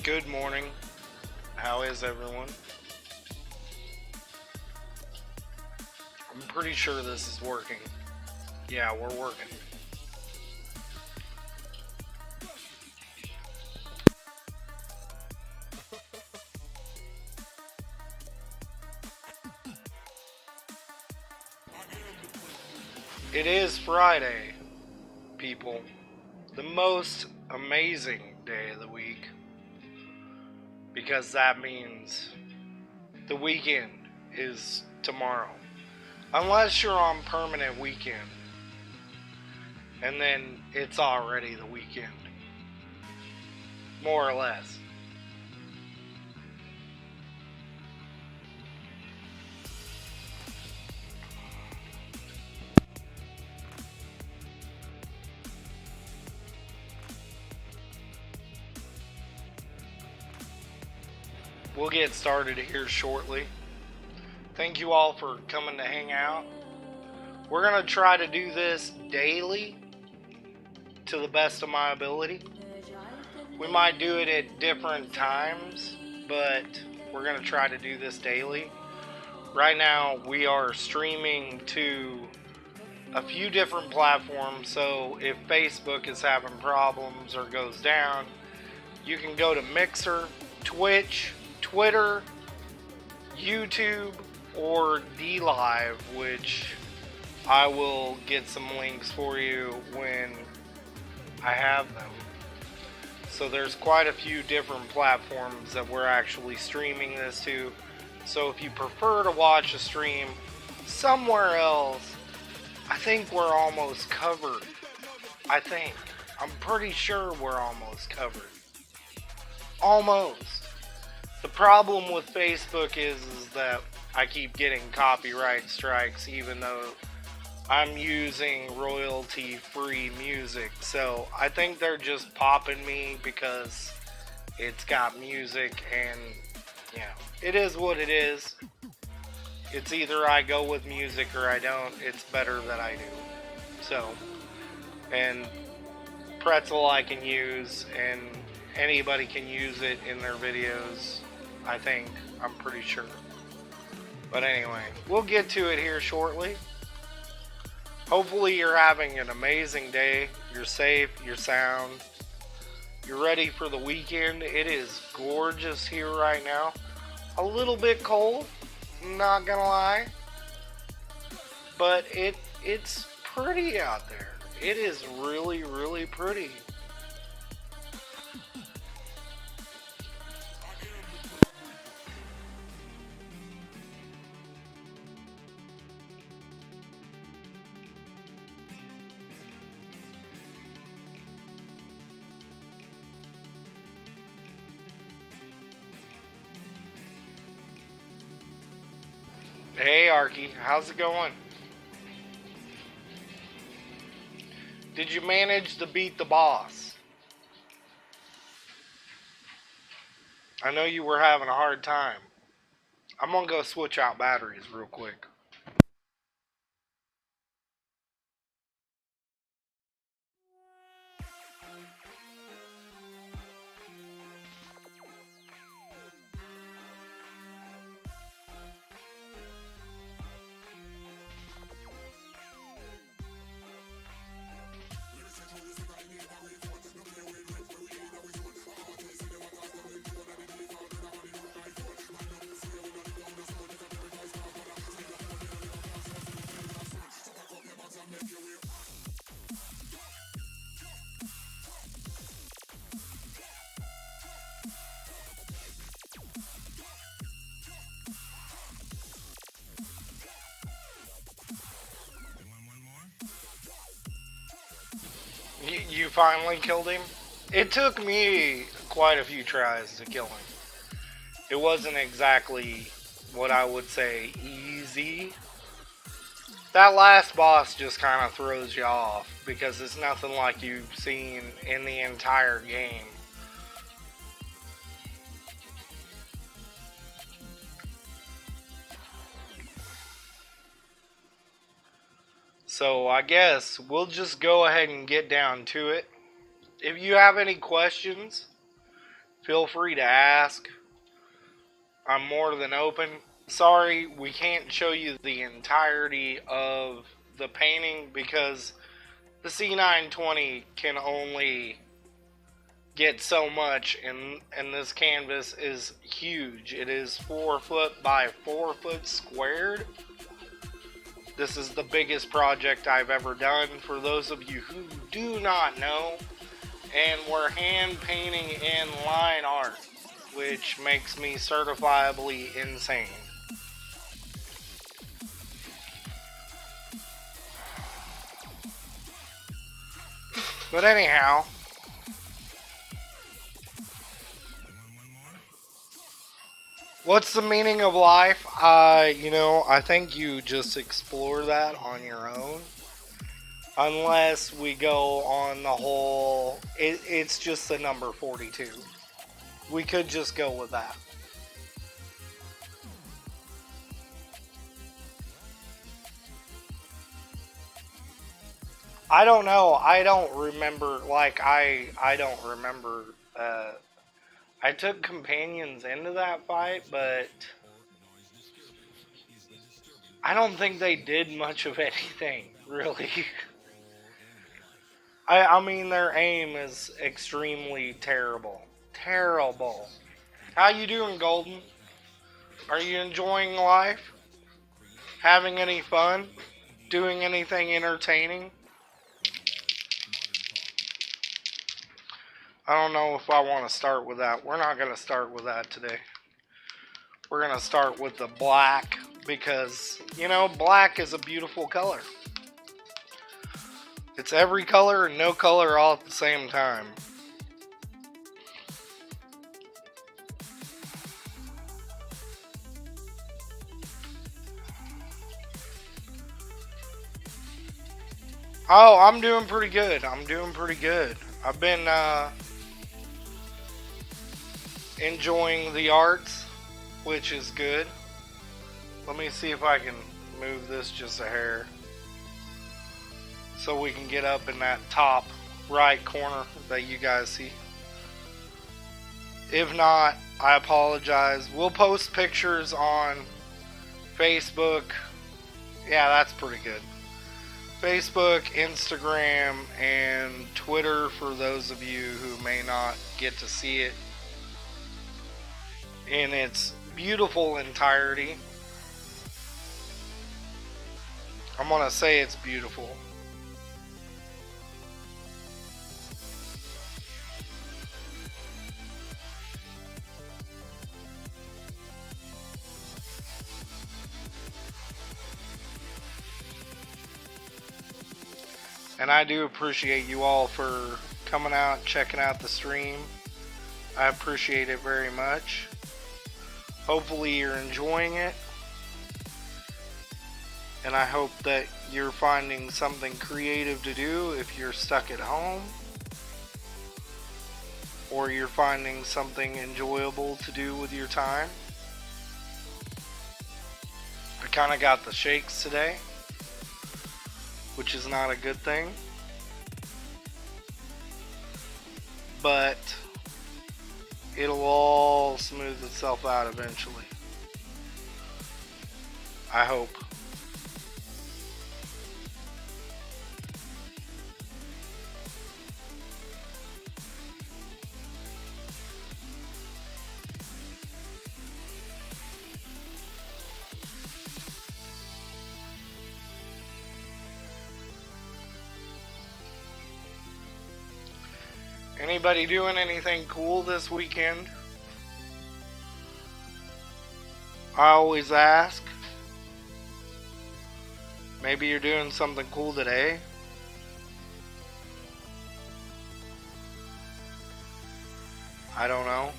Good morning. How is everyone? I'm pretty sure this is working. Yeah, we're working. It is Friday, people. The most amazing day of the week. Because that means the weekend is tomorrow. Unless you're on permanent weekend. And then it's already the weekend. More or less. We'll get started here shortly. Thank you all for coming to hang out. We're going to try to do this daily to the best of my ability. We might do it at different times, but we're going to try to do this daily. Right now, we are streaming to a few different platforms, so if Facebook is having problems or goes down, you can go to Mixer, Twitch, Twitter, YouTube, or DLive, which I will get some links for you when I have them. So there's quite a few different platforms that we're actually streaming this to. So if you prefer to watch a stream somewhere else, I think we're almost covered. I'm pretty sure we're almost covered. Almost. The problem with Facebook is that I keep getting copyright strikes even though I'm using royalty-free music. So I think they're just popping me because it's got music, and yeah, it is what it is. It's either I go with music or I don't. It's better that I do. So, and Pretzel I can use, and anybody can use it in their videos, I think. I'm pretty sure. But anyway, we'll get to it here shortly. Hopefully you're having an amazing day. You're safe, you're sound. You're ready for the weekend. It is gorgeous here right now. A little bit cold, not gonna lie. But it's pretty out there. It is really, really pretty. Hey Arky, how's it going? Did you manage to beat the boss? I know you were having a hard time. I'm gonna go switch out batteries real quick. You finally killed him? It took me quite a few tries to kill him. It wasn't exactly what I would say easy. That last boss just kind of throws you off because it's nothing like you've seen in the entire game. So I guess we'll just go ahead and get down to it. If you have any questions, feel free to ask. I'm more than open. Sorry, we can't show you the entirety of the painting because the C920 can only get so much, and this canvas is huge. It is 4 foot by 4 foot squared. This is the biggest project I've ever done, for those of you who do not know. And we're hand painting in line art, which makes me certifiably insane. But anyhow, what's the meaning of life? I think you just explore that on your own. Unless we go on the whole, it's just the number 42. We could just go with that. I don't know. I don't remember. I don't remember. I took companions into that fight, but I don't think they did much of anything, really. I mean, their aim is extremely terrible. Terrible. How you doing, Golden? Are you enjoying life? Having any fun? Doing anything entertaining? I don't know if I want to start with that. We're not going to start with that today. We're going to start with the black because, black is a beautiful color. It's every color and no color all at the same time. Oh, I'm doing pretty good. I've been enjoying the arts, which is good. Let me see if I can move this just a hair so we can get up in that top right corner that you guys see. If not, I apologize. We'll post pictures on Facebook. Yeah, that's pretty good. Facebook, Instagram, and Twitter for those of you who may not get to see it in its beautiful entirety. I'm gonna say it's beautiful. And I do appreciate you all for coming out, checking out the stream. I appreciate it very much. Hopefully you're enjoying it. And I hope that you're finding something creative to do if you're stuck at home. Or you're finding something enjoyable to do with your time. I kind of got the shakes today, which is not a good thing. But it'll all smooth itself out eventually. I hope. Anybody doing anything cool this weekend? I always ask. Maybe you're doing something cool today. I don't know.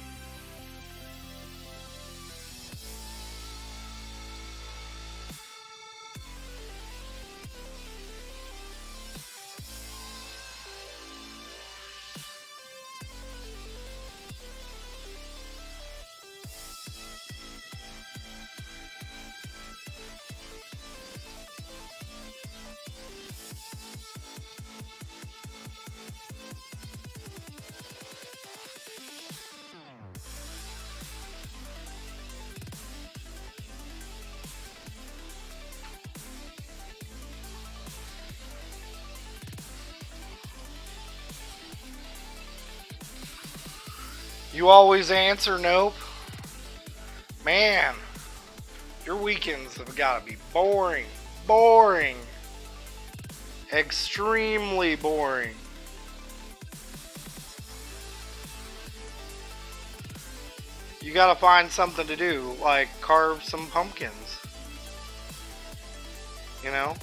You always answer nope. Man, your weekends have got to be boring. Boring. Extremely boring. You gotta find something to do, like carve some pumpkins. You know?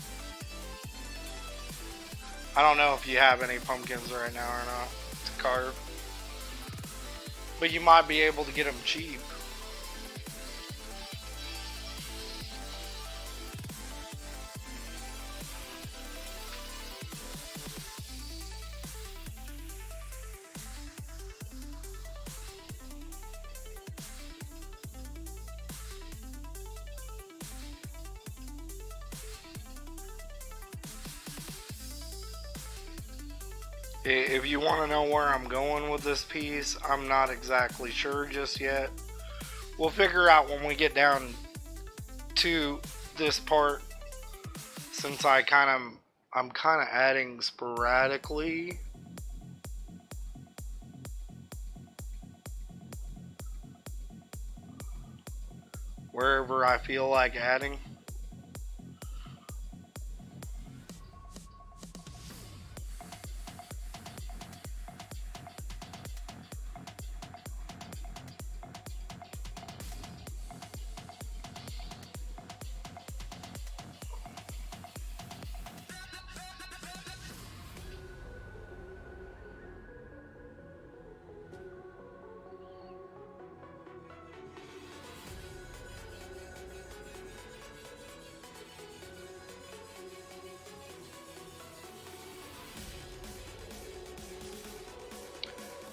I don't know if you have any pumpkins right now or not to carve. But you might be able to get them cheap. If you want to know where I'm going with this piece, I'm not exactly sure just yet. We'll figure out when we get down to this part, since I'm kind of adding sporadically. Wherever I feel like adding.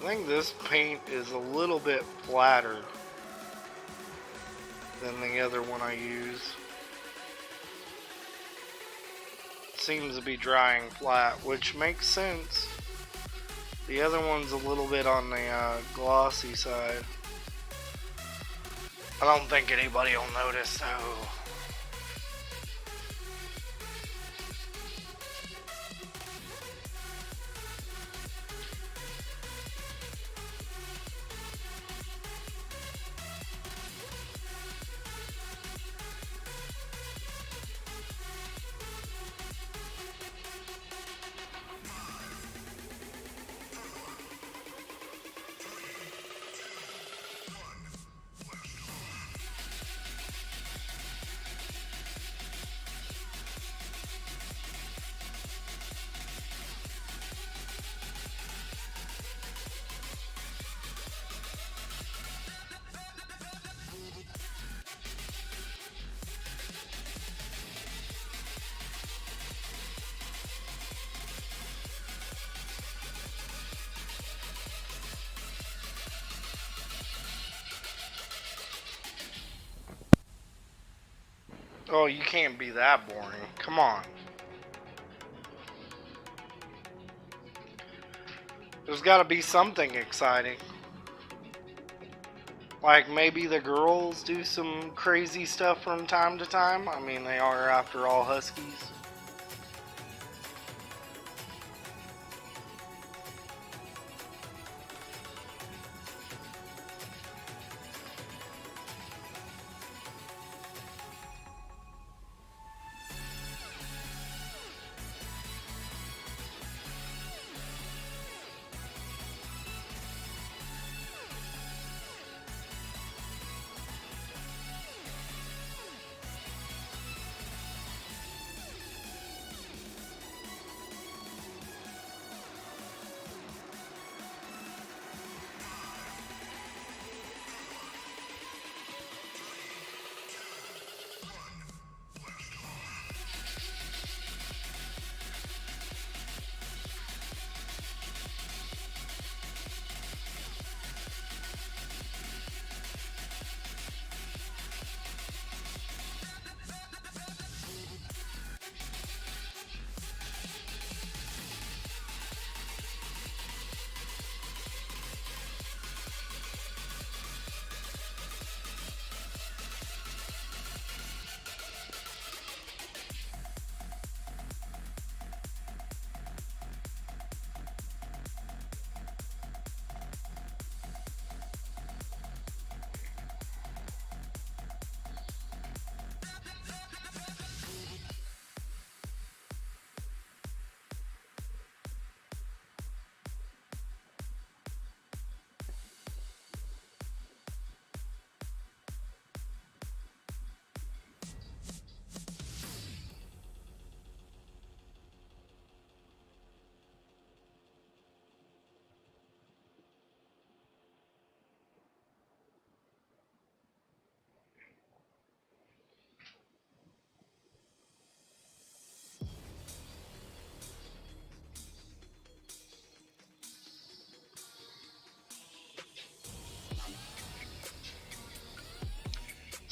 I think this paint is a little bit flatter than the other one I use. It seems to be drying flat, which makes sense. The other one's a little bit on the glossy side. I don't think anybody will notice though. Oh, you can't be that boring. Come on. There's got to be something exciting. Like maybe the girls do some crazy stuff from time to time. I mean, they are after all Huskies.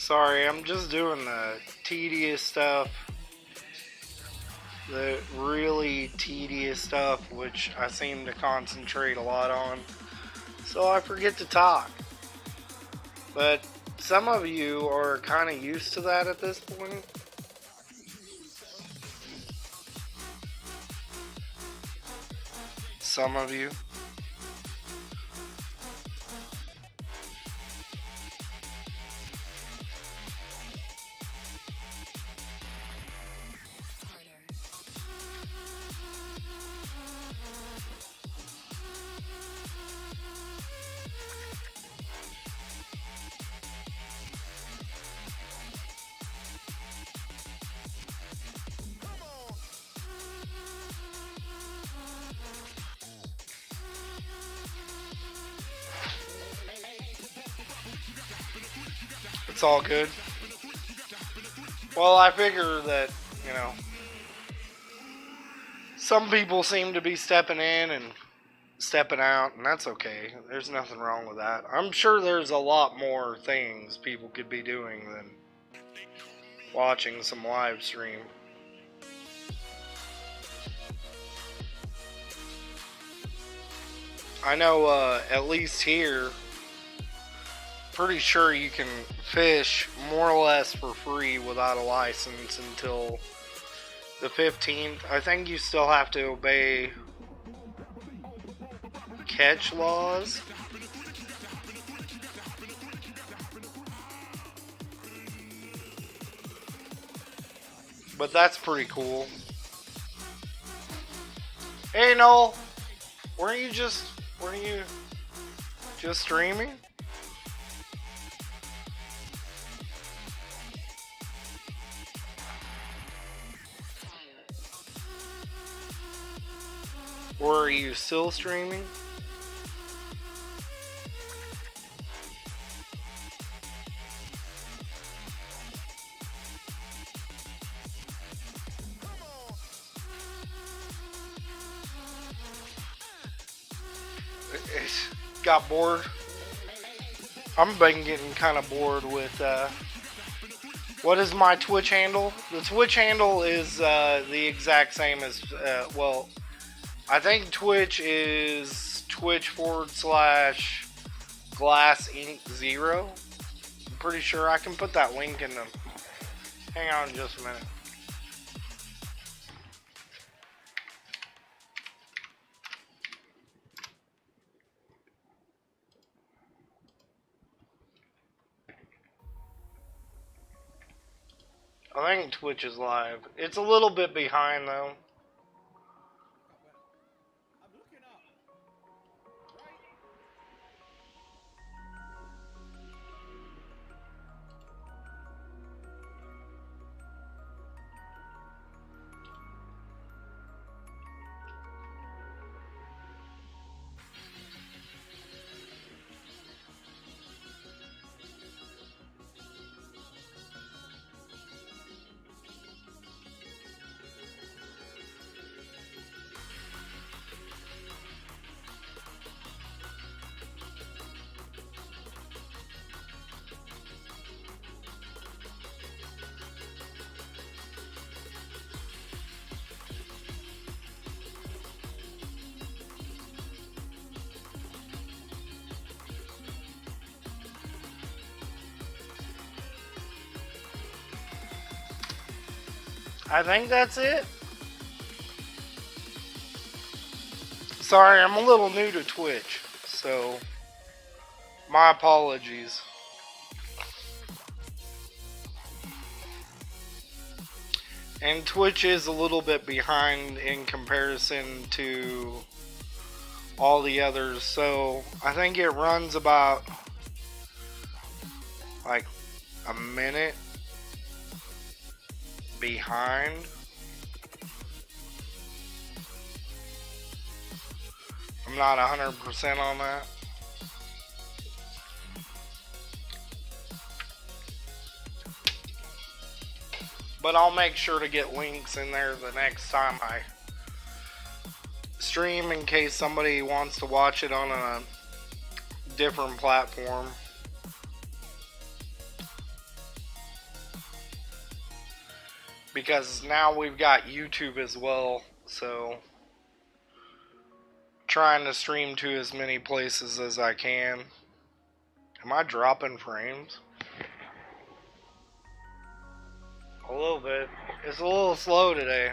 Sorry, I'm just doing the tedious stuff. The really tedious stuff, which I seem to concentrate a lot on. So I forget to talk. But some of you are kind of used to that at this point. Some of you. It's all good. Well, I figure that, you know, some people seem to be stepping in and stepping out, and that's okay. There's nothing wrong with that. I'm sure there's a lot more things people could be doing than watching some live stream. I know at least here, pretty sure you can fish more or less for free without a license until the 15th. I think you still have to obey catch laws. But that's pretty cool. Hey Noel, weren't you just streaming? Or are you still streaming? Got bored. I've been getting kind of bored with what is my Twitch handle? The Twitch handle is the exact same as well, I think Twitch is Twitch.com/GlassInc0. I'm pretty sure I can put that link in the... Hang on just a minute. I think Twitch is live. It's a little bit behind though. I think that's it. Sorry, I'm a little new to Twitch, so my apologies. And Twitch is a little bit behind in comparison to all the others, so I think it runs about like a minute behind. I'm not 100% on that. But I'll make sure to get links in there the next time I stream in case somebody wants to watch it on a different platform. because now we've got YouTube as well, so trying to stream to as many places as I can. Am I dropping frames? A little bit. It's a little slow today.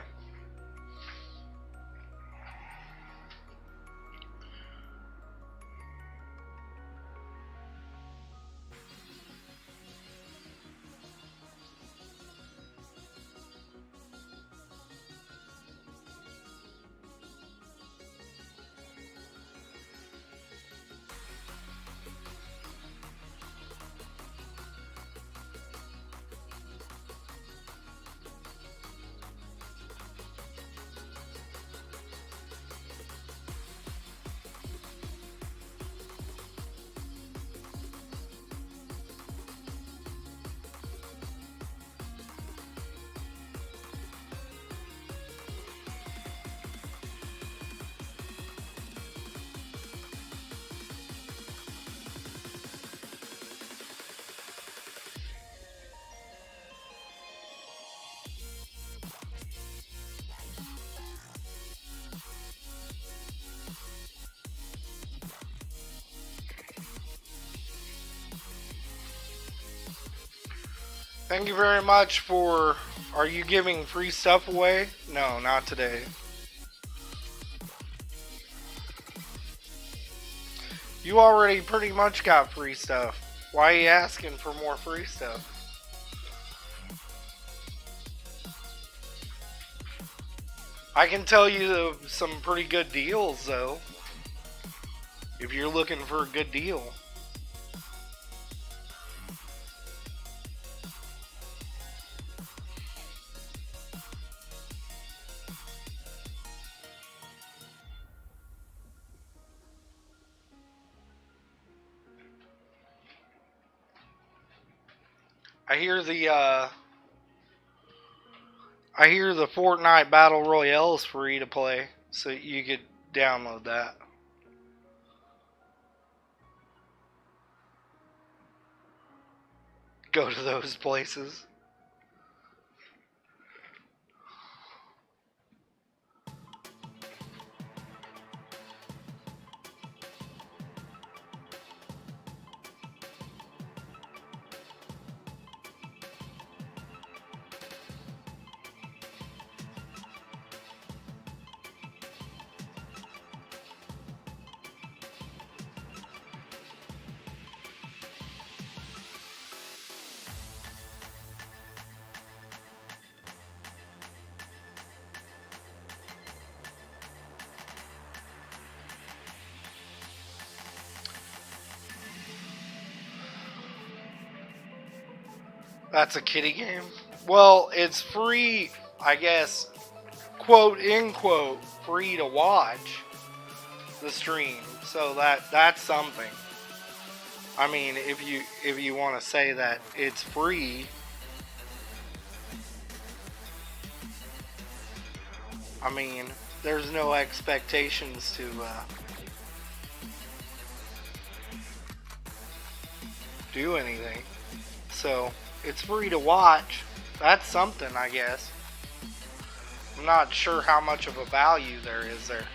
Thank you very much for... Are you giving free stuff away? No, not today. You already pretty much got free stuff. Why are you asking for more free stuff? I can tell you some pretty good deals, though. If you're looking for a good deal. I hear the Fortnite Battle Royale is free to play, so you could download that. Go to those places. That's a kiddie game? Well, it's free, I guess, quote unquote, free to watch the stream. So that's something. I mean, if you want to say that it's free, I mean, there's no expectations to do anything. So it's free to watch. That's something, I guess. I'm not sure how much of a value there is there.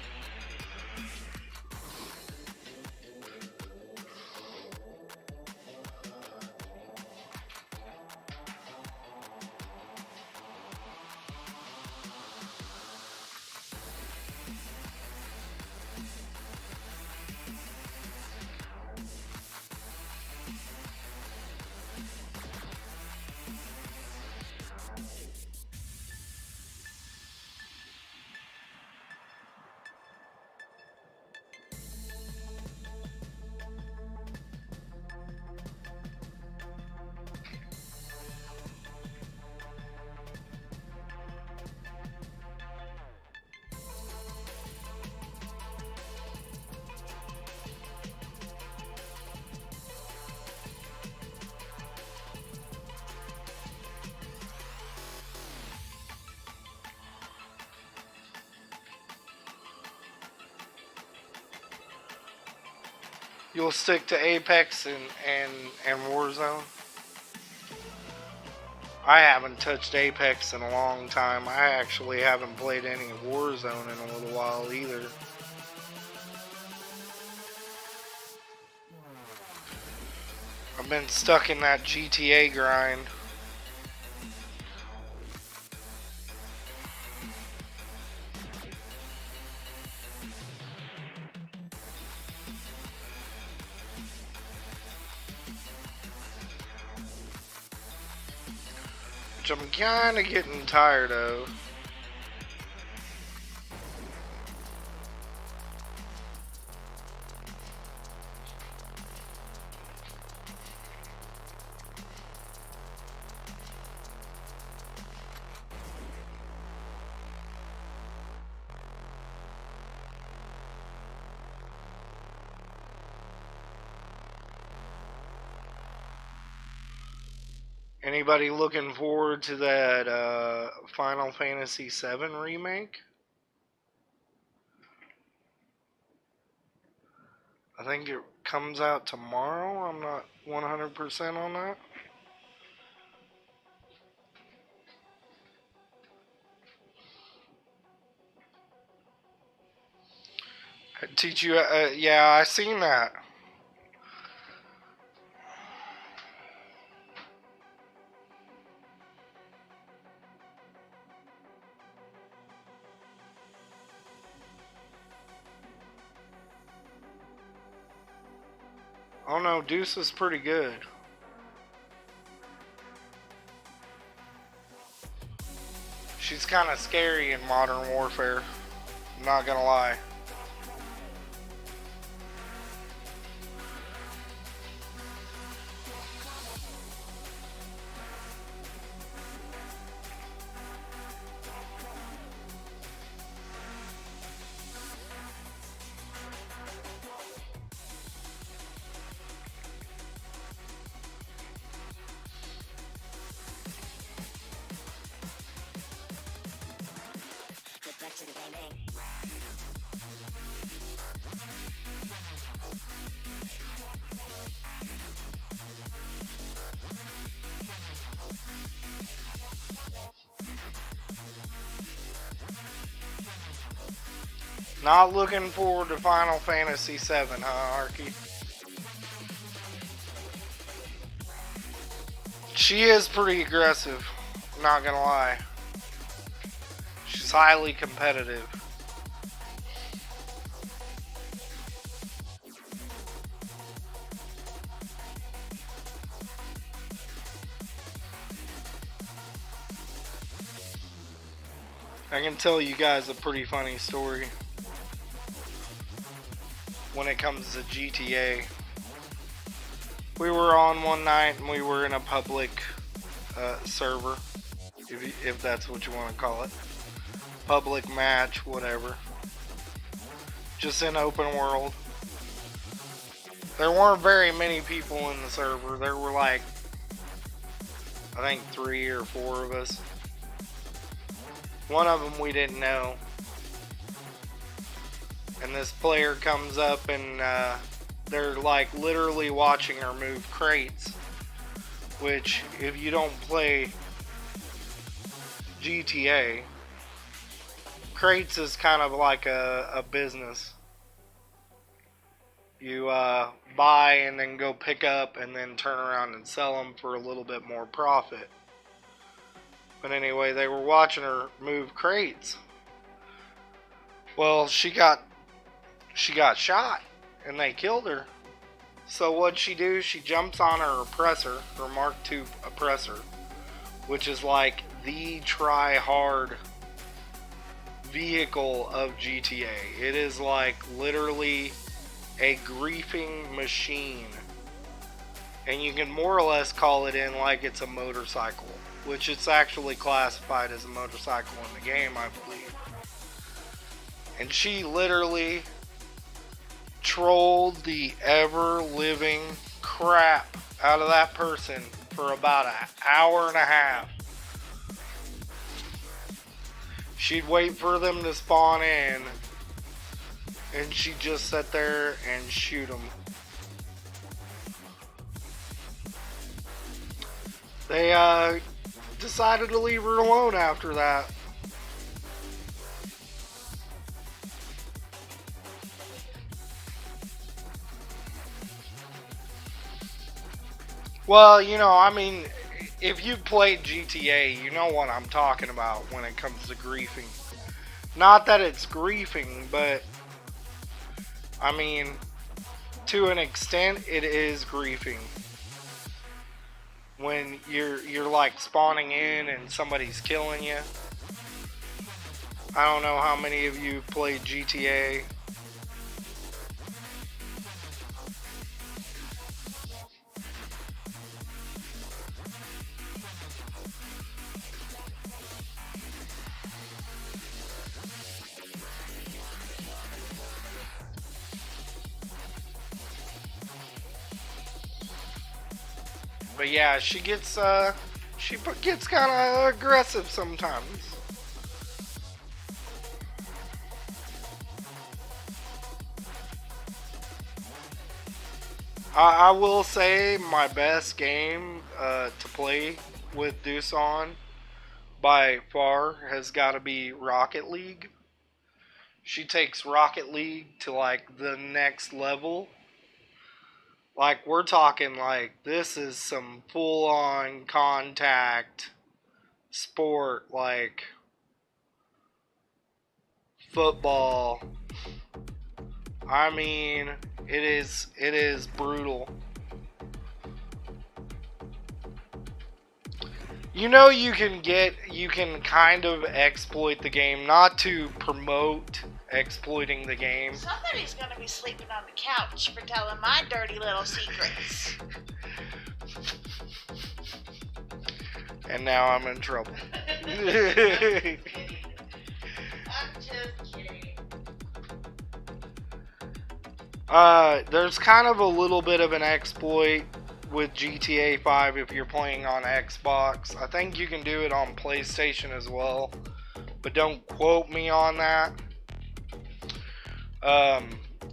You'll stick to Apex and Warzone? I haven't touched Apex in a long time. I actually haven't played any Warzone in a little while either. I've been stuck in that GTA grind. Which I'm kinda getting tired of. Anybody looking forward to that Final Fantasy VII remake? I think it comes out tomorrow. I'm not 100% on that. I teach you. Yeah, I seen that. Oh no, Deuce is pretty good. She's kind of scary in Modern Warfare. I'm not gonna lie. Not looking forward to Final Fantasy VII, huh, Arky? She is pretty aggressive, not gonna lie. She's highly competitive. I can tell you guys a pretty funny story when it comes to GTA. We were on one night and we were in a public server, if that's what you want to call it. Public match, whatever. Just in open world. There weren't very many people in the server. There were like, I think 3 or 4 of us. One of them we didn't know. And this player comes up and they're like literally watching her move crates. Which, if you don't play GTA, crates is kind of like a business. You buy and then go pick up and then turn around and sell them for a little bit more profit. But anyway, they were watching her move crates. Well, she got shot and they killed her. So what'd she do? She jumps on her oppressor, her Mark II oppressor, which is like the try-hard vehicle of GTA. It is like literally a griefing machine. And you can more or less call it in like it's a motorcycle, which it's actually classified as a motorcycle in the game, I believe. And she literally trolled the ever-living crap out of that person for about an hour and a half. She'd wait for them to spawn in, and she'd just sit there and shoot them. They decided to leave her alone after that. Well, you know, I mean, if you played GTA, you know what I'm talking about when it comes to griefing. Not that it's griefing, but I mean, to an extent, it is griefing. When you're like spawning in and somebody's killing you. I don't know how many of you played GTA. But yeah, she gets kind of aggressive sometimes. I will say my best game to play with Doosan by far has got to be Rocket League. She takes Rocket League to like the next level. Like we're talking like this is some full on contact sport like football. I mean, it is brutal. You know you can kind of exploit the game, not to promote exploiting the game. Somebody's gonna be sleeping on the couch for telling my dirty little secrets. And now I'm in trouble. I'm just kidding. There's kind of a little bit of an exploit with GTA 5 if you're playing on Xbox. I think you can do it on PlayStation as well, but don't quote me on that.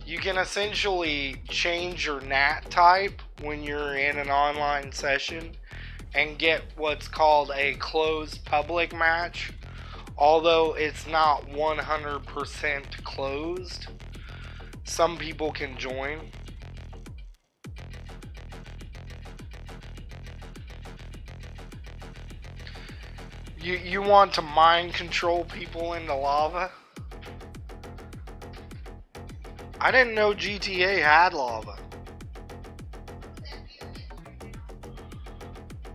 You can essentially change your NAT type when you're in an online session and get what's called a closed public match, although it's not 100% closed. Some people can join. You want to mind control people into lava? I didn't know GTA had lava.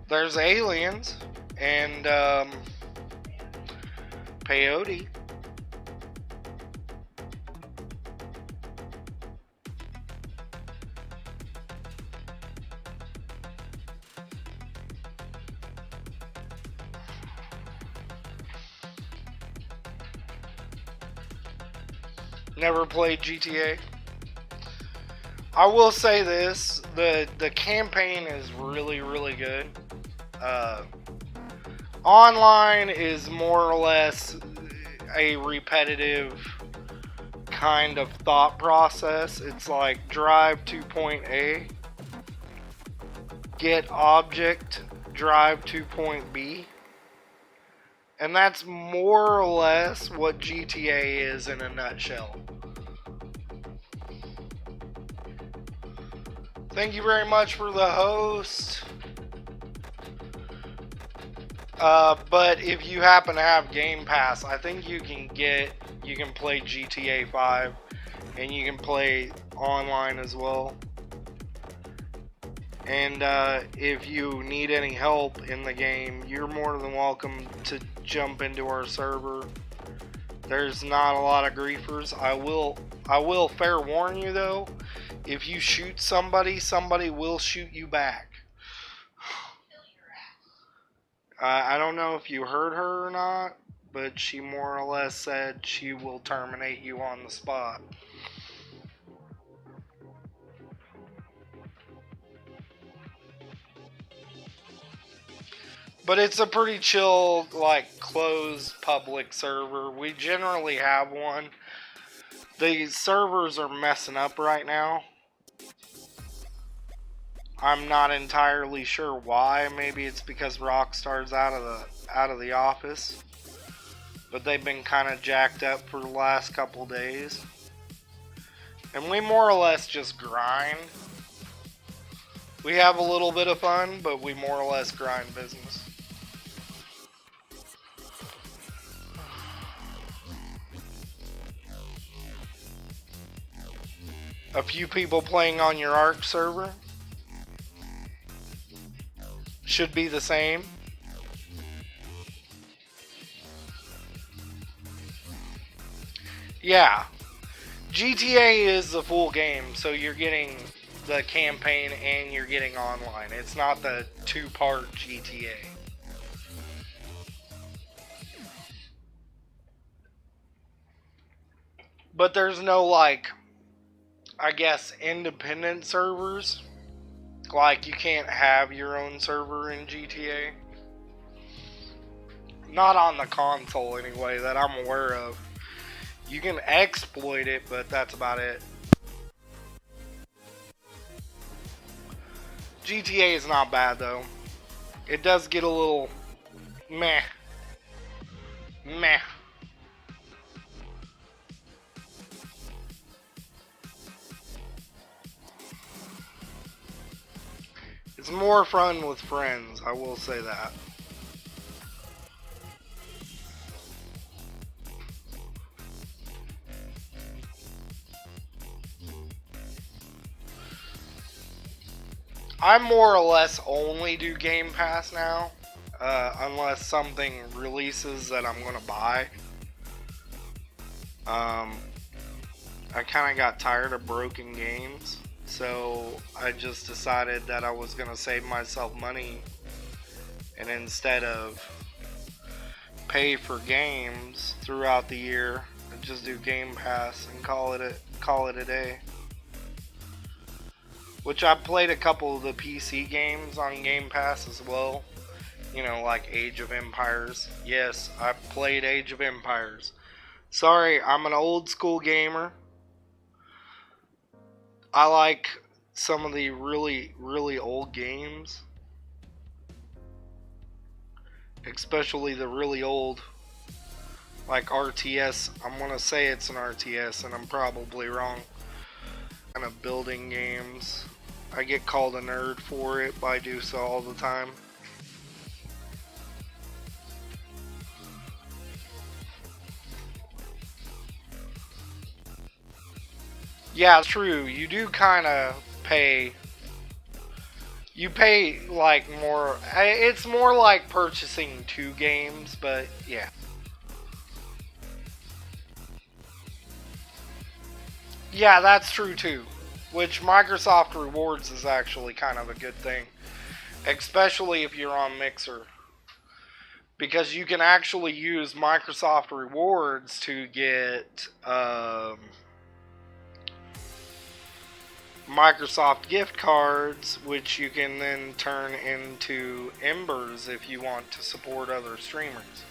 There's aliens and peyote. Never played GTA. I will say this: the campaign is really good. Online is more or less a repetitive kind of thought process. It's like drive to point A, get object, drive to point B. And that's more or less what GTA is in a nutshell. Thank you very much for the host. But if you happen to have Game Pass, I think you can play GTA 5 and you can play online as well. And if you need any help in the game, you're more than welcome to jump into our server. There's not a lot of griefers. I will fair warn you though, if you shoot somebody, somebody will shoot you back. I don't know if you heard her or not, but she more or less said she will terminate you on the spot. But it's a pretty chill, like, closed public server. We generally have one. The servers are messing up right now. I'm not entirely sure why. Maybe it's because Rockstar's out of the office. But they've been kind of jacked up for the last couple days. And we more or less just grind. We have a little bit of fun, but we more or less grind business. A few people playing on your ARC server should be the same. Yeah. GTA is the full game, so you're getting the campaign and you're getting online. It's not the two-part GTA. But there's no, like, I guess, independent servers. Like, you can't have your own server in GTA. Not on the console, anyway, that I'm aware of. You can exploit it, but that's about it. GTA is not bad, though. It does get a little meh. Meh. It's more fun with friends, I will say that. I more or less only do Game Pass now, unless something releases that I'm going to buy. I kind of got tired of broken games, so I just decided that I was going to save myself money, and instead of pay for games throughout the year, I just do Game Pass and call it a day. Which I played a couple of the PC games on Game Pass as well. You know, like Age of Empires. Yes, I played Age of Empires. Sorry, I'm an old school gamer. I like some of the really, really old games. Especially the really old, like RTS. I'm gonna say it's an RTS, and I'm probably wrong. Kind of building games. I get called a nerd for it, but I do so all the time. Yeah, it's true. You do kind of pay. You pay like more. It's more like purchasing two games, but yeah. Yeah, that's true too. Which Microsoft Rewards is actually kind of a good thing. Especially if you're on Mixer. Because you can actually use Microsoft Rewards to get Microsoft gift cards, which you can then turn into Embers if you want to support other streamers.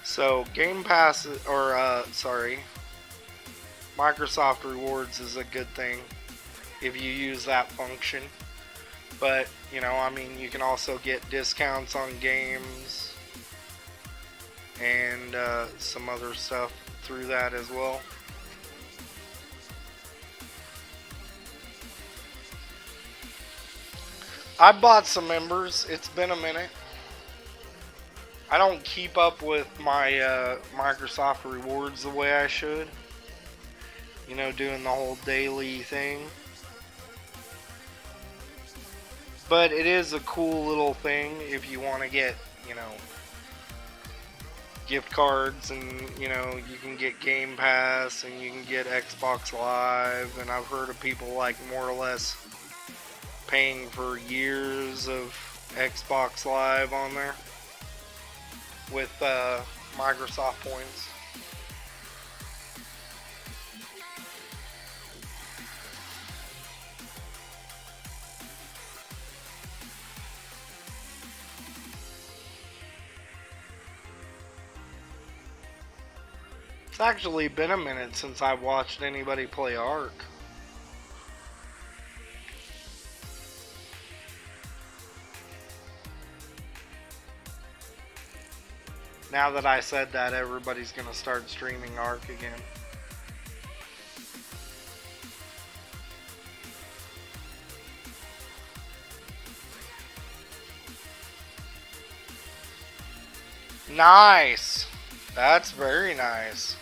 So Game Pass, Microsoft Rewards is a good thing if you use that function. But, you know, I mean, you can also get discounts on games and some other stuff through that as well. I bought some members. It's been a minute. I don't keep up with my Microsoft Rewards the way I should. You know, doing the whole daily thing. But it is a cool little thing if you want to get, you know, gift cards, and, you know, you can get Game Pass and you can get Xbox Live, and I've heard of people like more or less paying for years of Xbox Live on there with Microsoft points. It's actually been a minute since I've watched anybody play Ark. Now that I said that, everybody's gonna start streaming Ark again. Nice! That's very nice.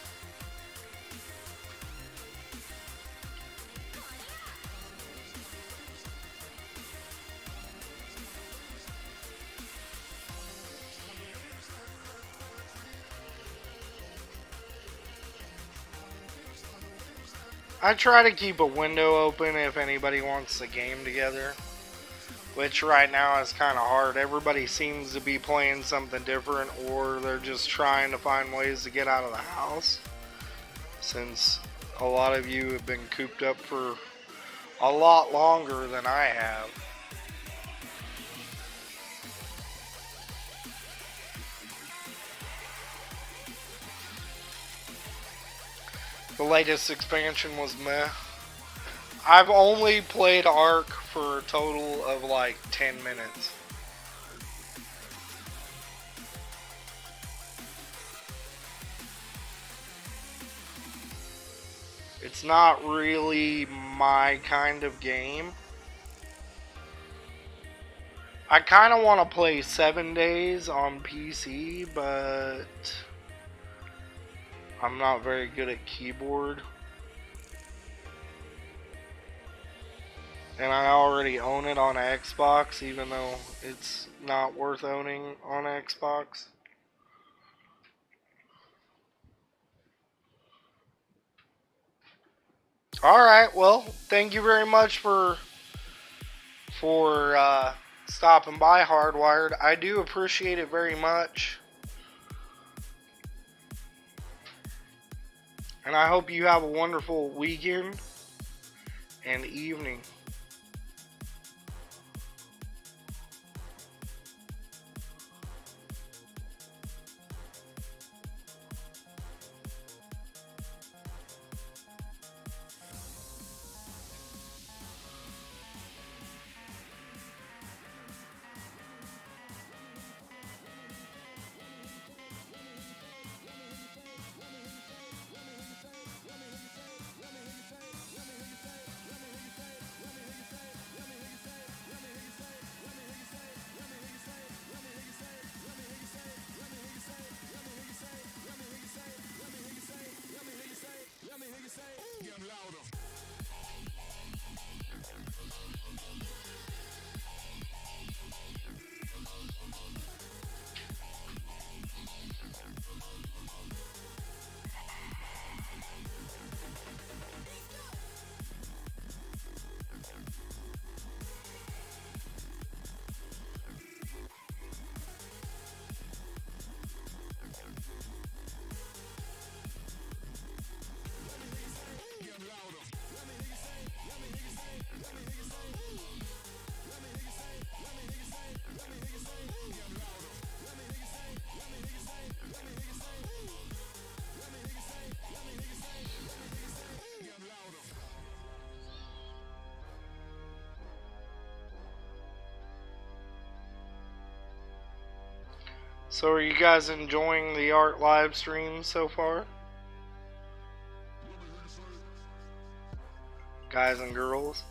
I try to keep a window open if anybody wants to game together, which right now is kind of hard. Everybody seems to be playing something different, or they're just trying to find ways to get out of the house, since a lot of you have been cooped up for a lot longer than I have. The latest expansion was meh. I've only played Ark for a total of like 10 minutes. It's not really my kind of game. I kind of want to play 7 Days on PC, but I'm not very good at keyboard. And I already own it on Xbox, even though it's not worth owning on Xbox. Alright, well, thank you very much for stopping by, Hardwired. I do appreciate it very much. And I hope you have a wonderful weekend and evening. So are you guys enjoying the art live stream so far? Guys and girls?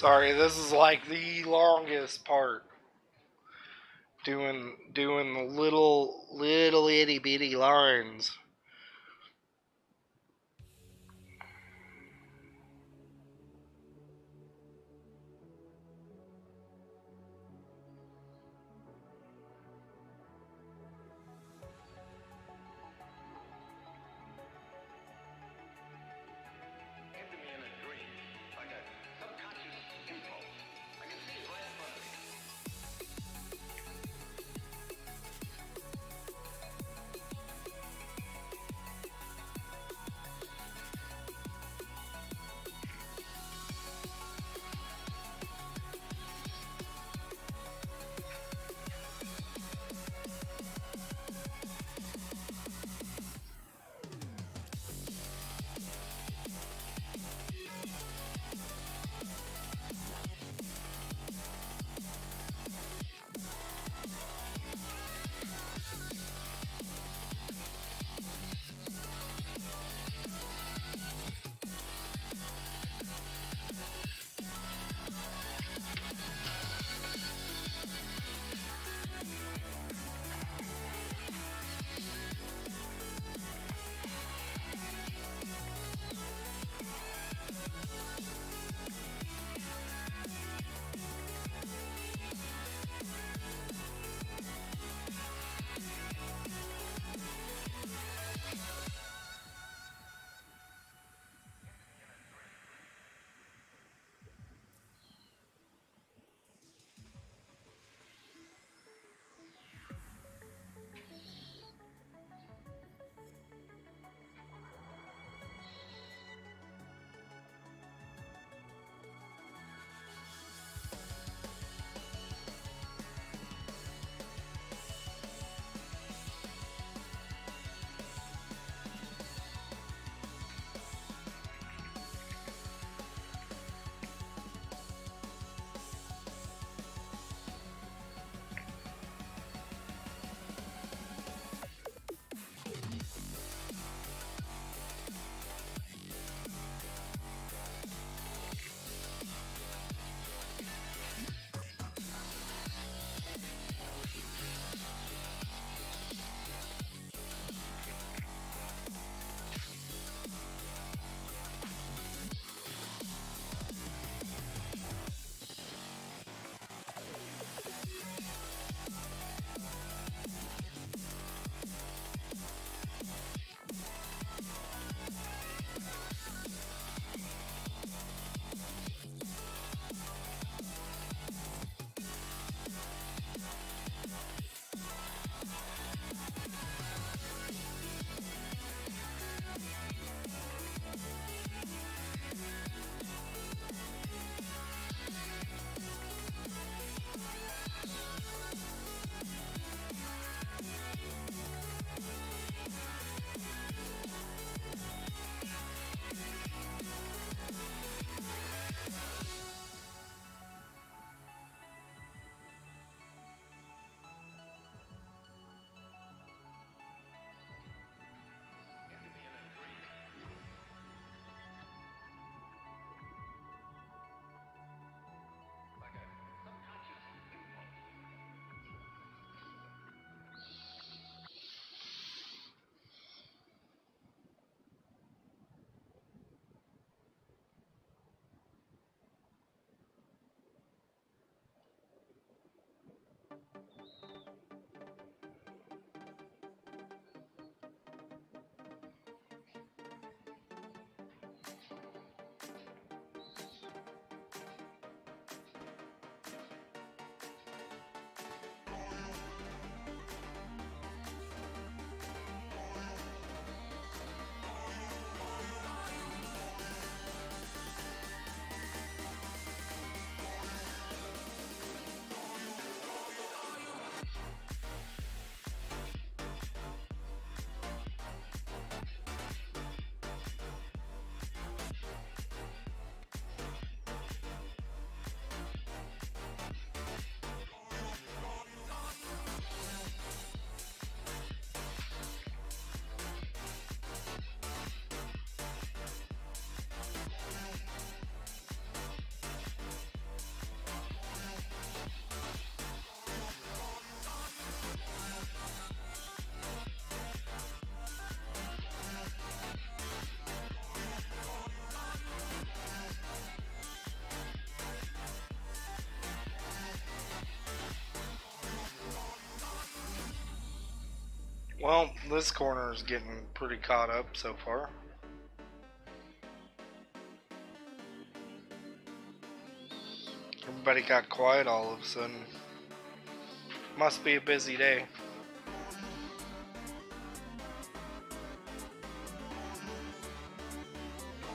Sorry, this is like the longest part. Doing the little itty bitty lines. Well, this corner is getting pretty caught up so far. Everybody got quiet all of a sudden. Must be a busy day.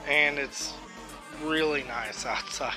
And it's really nice outside.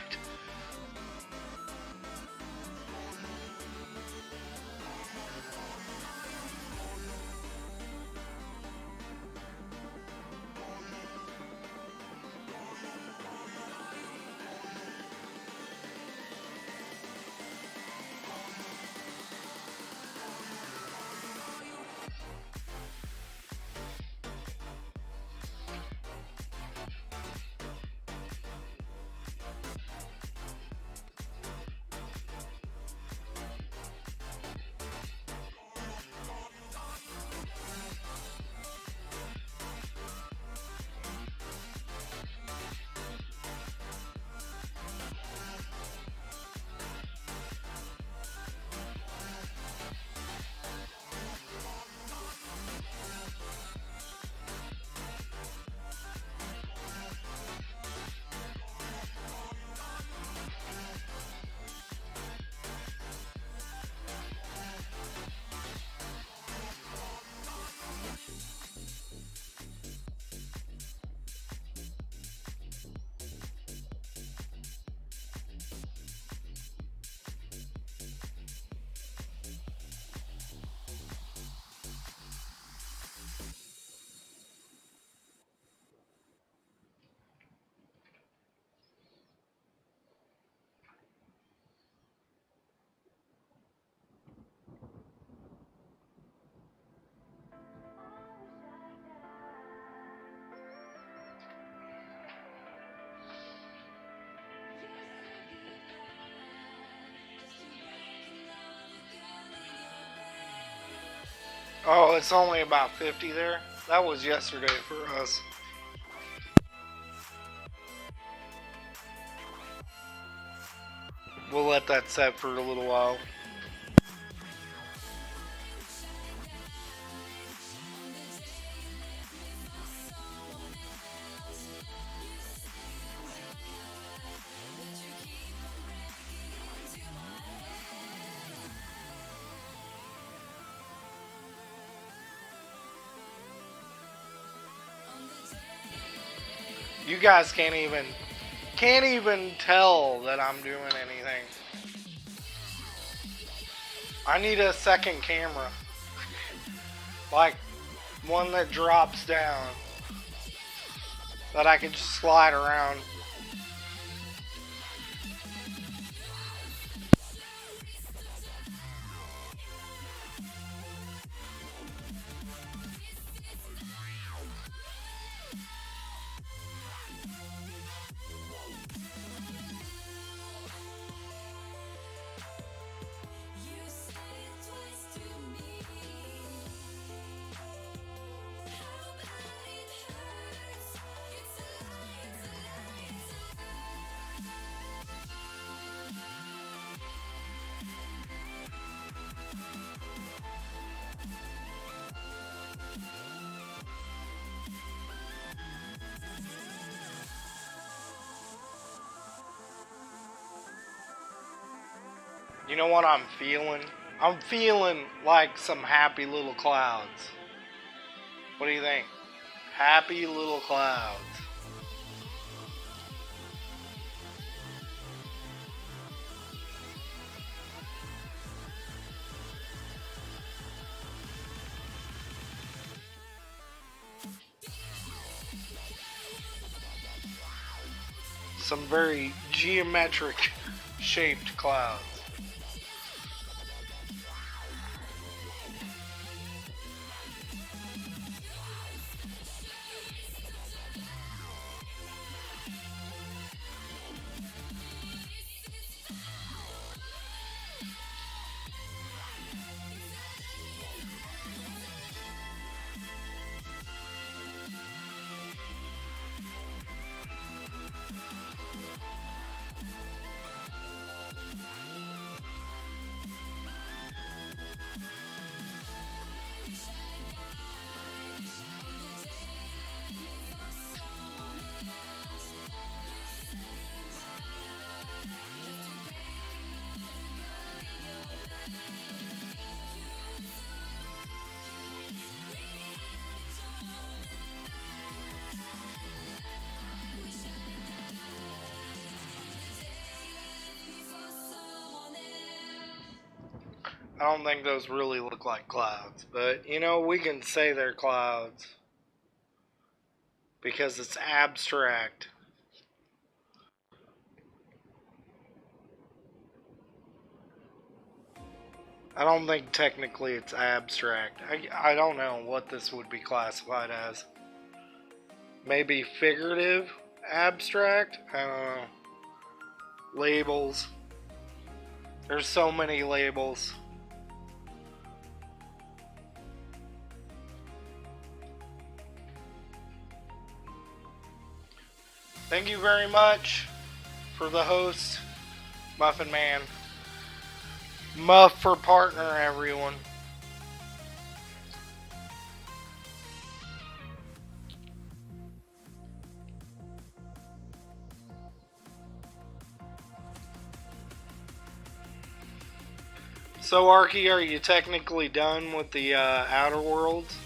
Oh, it's only about 50 there. That was yesterday for us. We'll let that set for a little while. You guys can't even tell that I'm doing anything. I need a second camera. Like one that drops down that I can just slide around. You know what I'm feeling? I'm feeling like some happy little clouds. What do you think? Happy little clouds. Some very geometric shaped clouds. I don't think those really look like clouds, but you know, we can say they're clouds because it's abstract. I don't think technically it's abstract. I don't know what this would be classified as. Maybe figurative abstract? I don't know. Labels. There's so many labels. Thank you very much for the host, Muffin Man. Muff for partner, everyone. So, Arky, are you technically done with the Outer Worlds?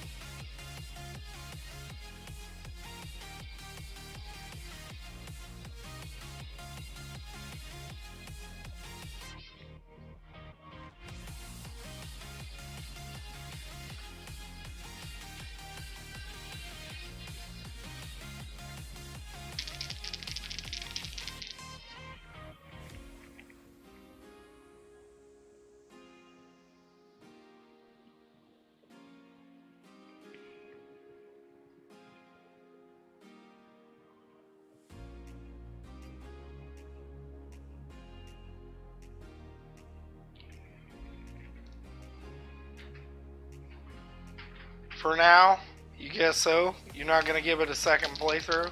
For now, you guess so? You're not going to give it a second playthrough?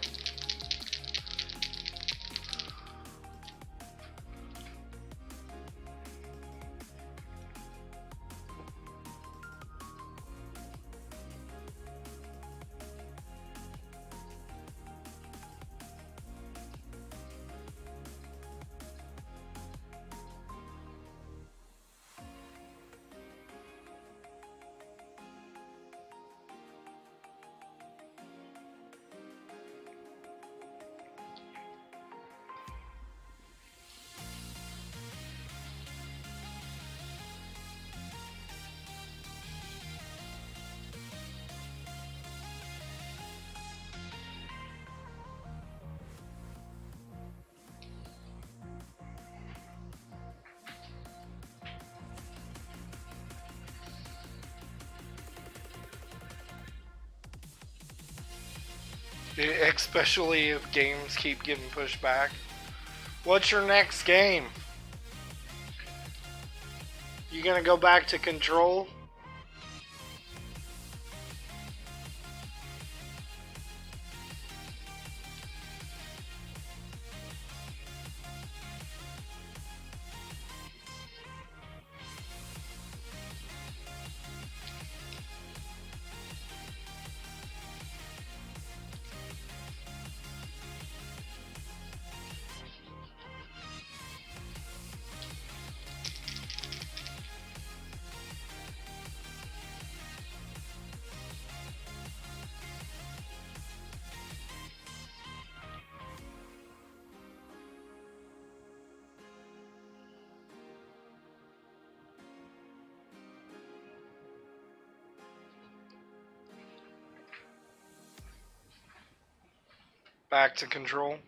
Especially if games keep getting pushed back. What's your next game? You gonna go back to Control? Back to Control?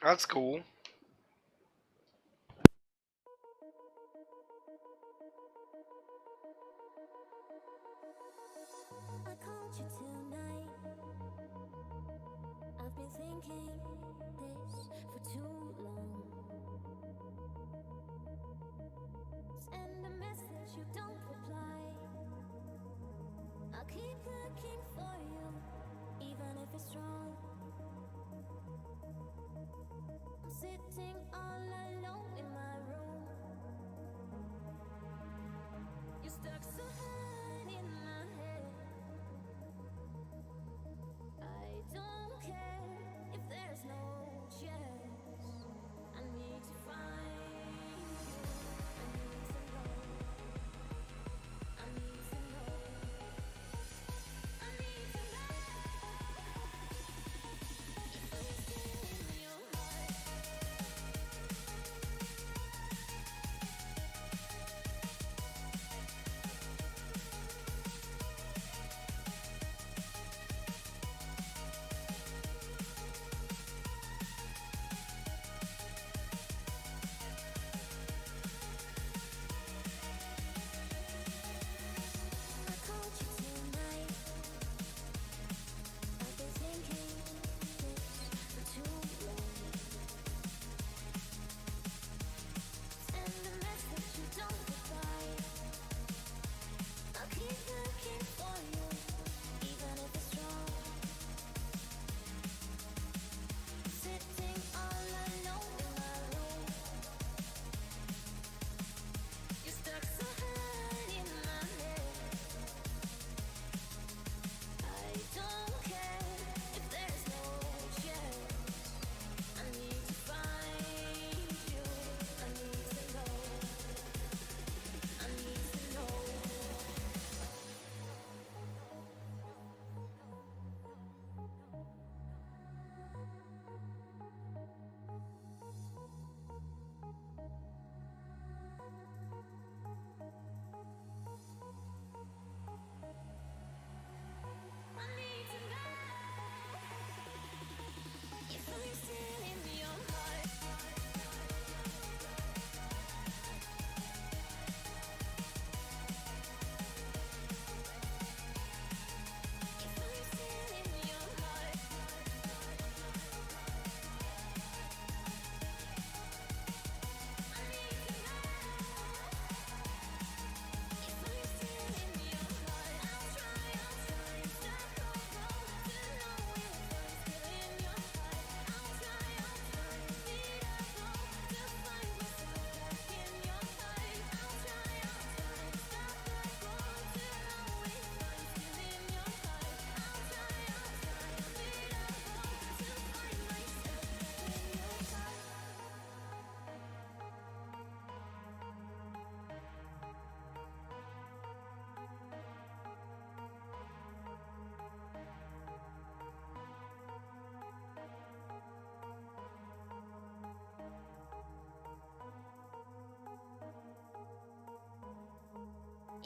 That's cool. I called you tonight. I've been thinking this for too long. Send a message, you don't reply. I'll keep looking for you, even if it's wrong. I'm sitting all alone in my room. You're stuck so hard in my head. I don't care if there's no chance. I need to find you. I need to know. I need to know. Are you still in your heart?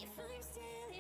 If I'm still